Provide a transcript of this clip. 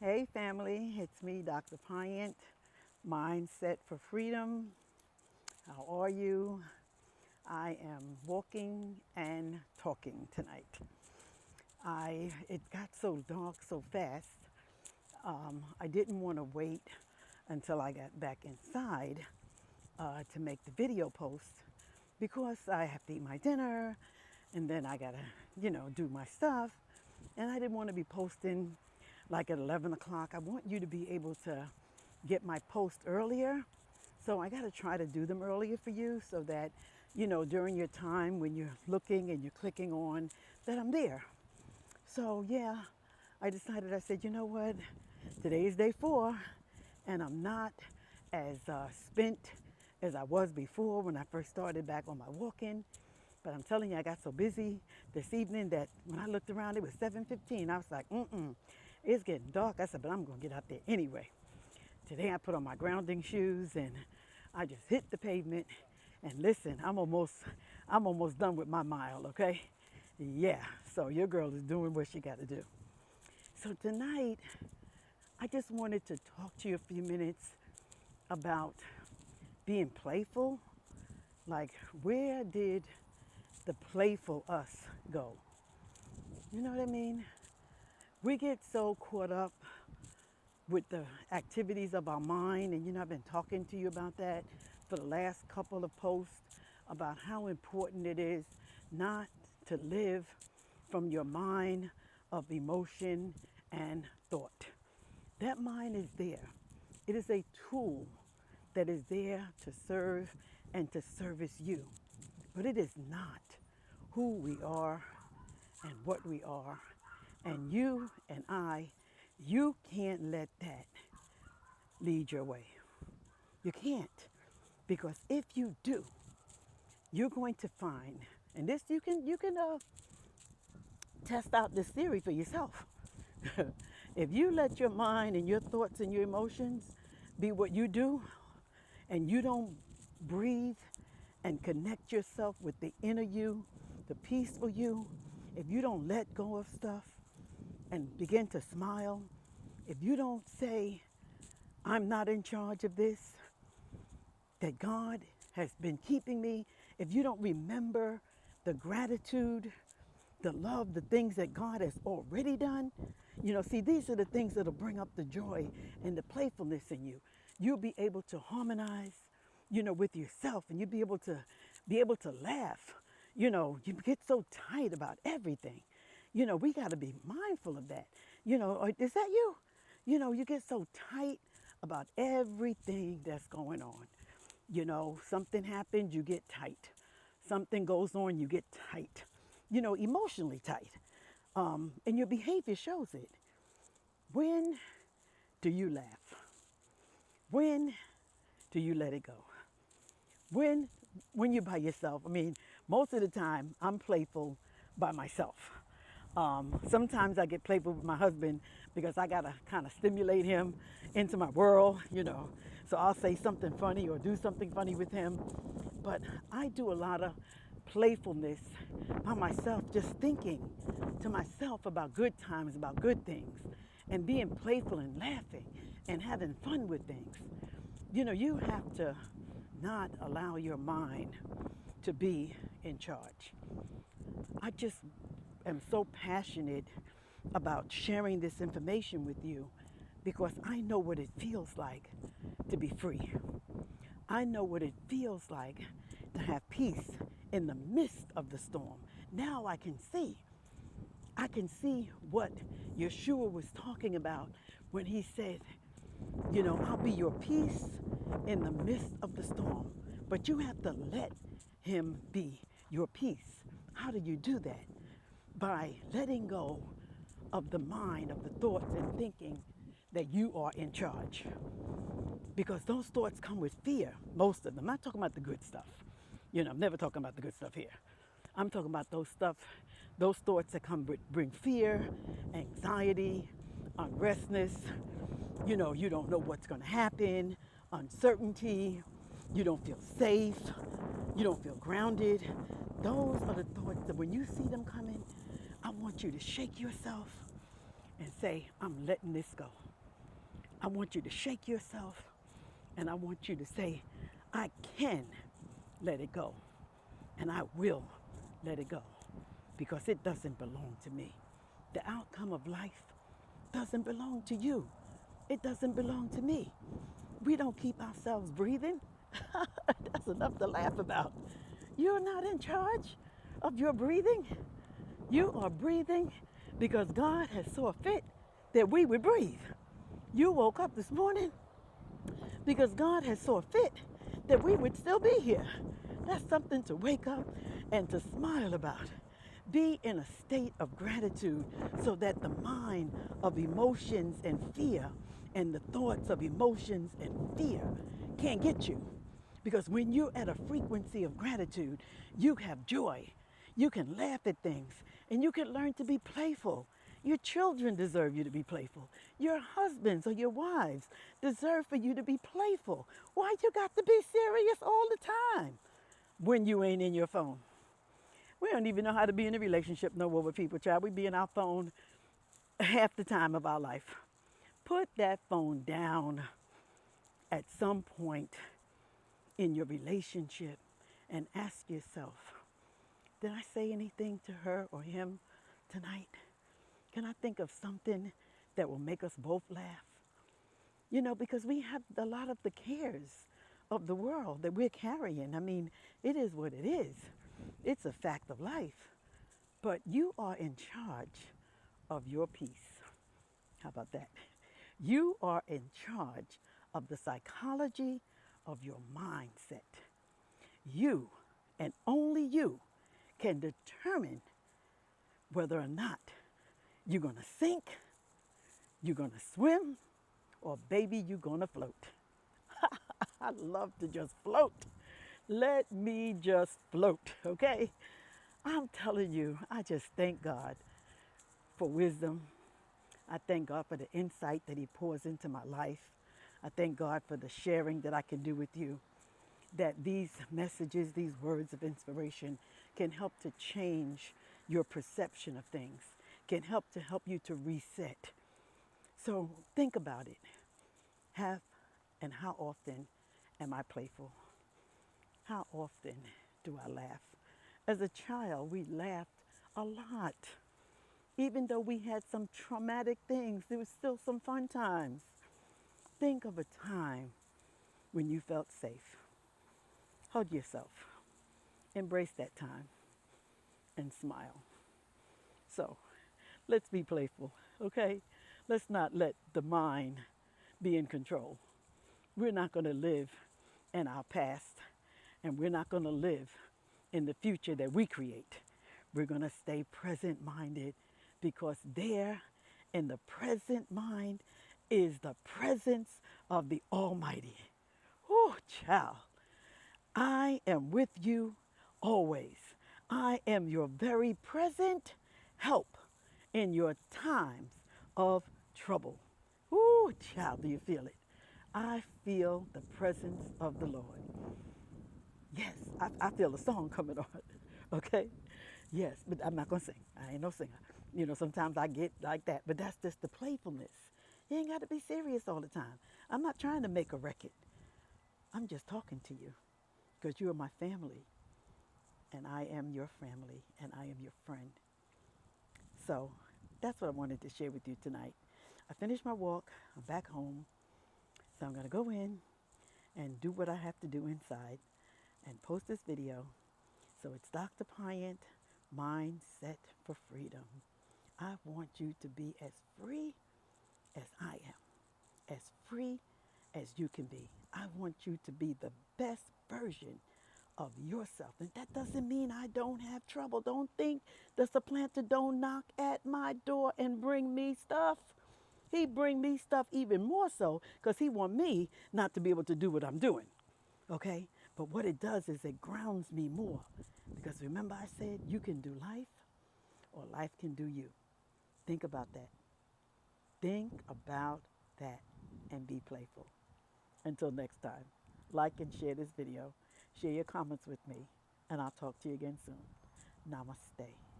Hey family, it's me, Dr. Pyant, Mindset for Freedom. How are you? I am walking and talking tonight. It got so dark so fast. I didn't want to wait until I got back inside to make the video post because I have to eat my dinner and then I gotta, do my stuff. And I didn't want to be posting like at 11 o'clock. I want you to be able to get my post earlier. So I got to try to do them earlier for you so that, during your time when you're looking and you're clicking on, that I'm there. So yeah, I decided, I said, you know what? Today is day 4 and I'm not as spent as I was before when I first started back on my walking. But I'm telling you, I got so busy this evening that when I looked around, it was 7:15. I was like, it's getting dark. I said, but I'm going to get out there anyway. Today I put on my grounding shoes and I just hit the pavement. And listen, I'm almost done with my mile, okay? Yeah, so your girl is doing what she got to do. So tonight, I just wanted to talk to you a few minutes about being playful. Like, where did the playful us go? You know what I mean? We get so caught up with the activities of our mind, and I've been talking to you about that for the last couple of posts about how important it is not to live from your mind of emotion and thought. That mind is there. It is a tool that is there to serve and to service you. But it is not who we are and what we are. And you and I, you can't let that lead your way. You can't. Because if you do, you're going to find, and this you can test out this theory for yourself. If you let your mind and your thoughts and your emotions be what you do, and you don't breathe and connect yourself with the inner you, the peaceful you, if you don't let go of stuff and begin to smile, if you don't say, I'm not in charge of this, that God has been keeping me, if you don't remember the gratitude, the love, the things that God has already done, see, these are the things that'll bring up the joy and the playfulness in you. You'll be able to harmonize, with yourself, and you'll be able to laugh. You get so tight about everything. We got to be mindful of that. Is that you? You get so tight about everything that's going on. Something happens, you get tight. Something goes on, you get tight. Emotionally tight. And your behavior shows it. When do you laugh? When do you let it go? When when you're by yourself. I mean, most of the time I'm playful by myself. Sometimes I get playful with my husband because I gotta kind of stimulate him into my world. So I'll say something funny or do something funny with him. But I do a lot of playfulness by myself, just thinking to myself about good times, about good things, and being playful and laughing and having fun with things. You have to not allow your mind to be in charge. I just am so passionate about sharing this information with you because I know what it feels like to be free. I know what it feels like to have peace in the midst of the storm. Now I can see. I can see what Yeshua was talking about when he said, I'll be your peace in the midst of the storm. But you have to let him be your peace. How do you do that? By letting go of the mind, of the thoughts and thinking that you are in charge. Because those thoughts come with fear, most of them. I'm not talking about the good stuff. I'm never talking about the good stuff here. I'm talking about those thoughts that bring fear, anxiety, unrestness. You don't know what's going to happen, uncertainty. You don't feel safe. You don't feel grounded. Those are the thoughts that when you see them coming, I want you to shake yourself and say, I'm letting this go. I want you to shake yourself, and I want you to say, I can let it go, and I will let it go because it doesn't belong to me. The outcome of life doesn't belong to you. It doesn't belong to me. We don't keep ourselves breathing. That's enough to laugh about. You're not in charge of your breathing. You are breathing because God has saw fit that we would breathe. You woke up this morning because God has saw fit that we would still be here. That's something to wake up and to smile about. Be in a state of gratitude so that the mind of emotions and fear and the thoughts of emotions and fear can't get you. Because when you're at a frequency of gratitude, you have joy. You can laugh at things and you can learn to be playful. Your children deserve you to be playful. Your husbands or your wives deserve for you to be playful. Why you got to be serious all the time when you ain't in your phone? We don't even know how to be in a relationship no more with people, child. We be in our phone half the time of our life. Put that phone down at some point in your relationship and ask yourself, did I say anything to her or him tonight? Can I think of something that will make us both laugh? You know, because we have a lot of the cares of the world that we're carrying. I mean, it is what it is. It's a fact of life. But you are in charge of your peace. How about that? You are in charge of the psychology of your mindset. You and only you can determine whether or not you're going to sink, you're going to swim, or baby, you're going to float. I love to just float. Let me just float, okay? I'm telling you, I just thank God for wisdom. I thank God for the insight that He pours into my life. I thank God for the sharing that I can do with you. That these messages, these words of inspiration can help to change your perception of things, can help you to reset. So think about it. Have and how often am I playful? How often do I laugh? As a child, we laughed a lot. Even though we had some traumatic things, there was still some fun times. Think of a time when you felt safe. Hug yourself. Embrace that time and smile. So let's be playful, okay? Let's not let the mind be in control. We're not going to live in our past, and we're not going to live in the future that we create. We're going to stay present-minded because there in the present mind is the presence of the Almighty. Oh, child, I am with you always. I am your very present help in your times of trouble. Ooh, child, do you feel it? I feel the presence of the Lord. Yes, I feel a song coming on. Okay? Yes, but I'm not going to sing. I ain't no singer. You know, sometimes I get like that, but that's just the playfulness. You ain't got to be serious all the time. I'm not trying to make a record. I'm just talking to you because you are my family, and I am your family, and I am your friend. So that's what I wanted to share with you tonight. I finished my walk. I'm back home. So I'm going to go in and do what I have to do inside and post this video. So it's Dr. Pyant, Mindset for Freedom. I want you to be as free as I am, as free as you can be. I want you to be the best version of yourself. And that doesn't mean I don't have trouble. Don't think the supplanter don't knock at my door and bring me stuff. He bring me stuff even more so because he want me not to be able to do what I'm doing. Okay? But what it does is it grounds me more. Because remember I said you can do life or life can do you. Think about that. Think about that and be playful. Until next time, like and share this video. Share your comments with me, and I'll talk to you again soon. Namaste.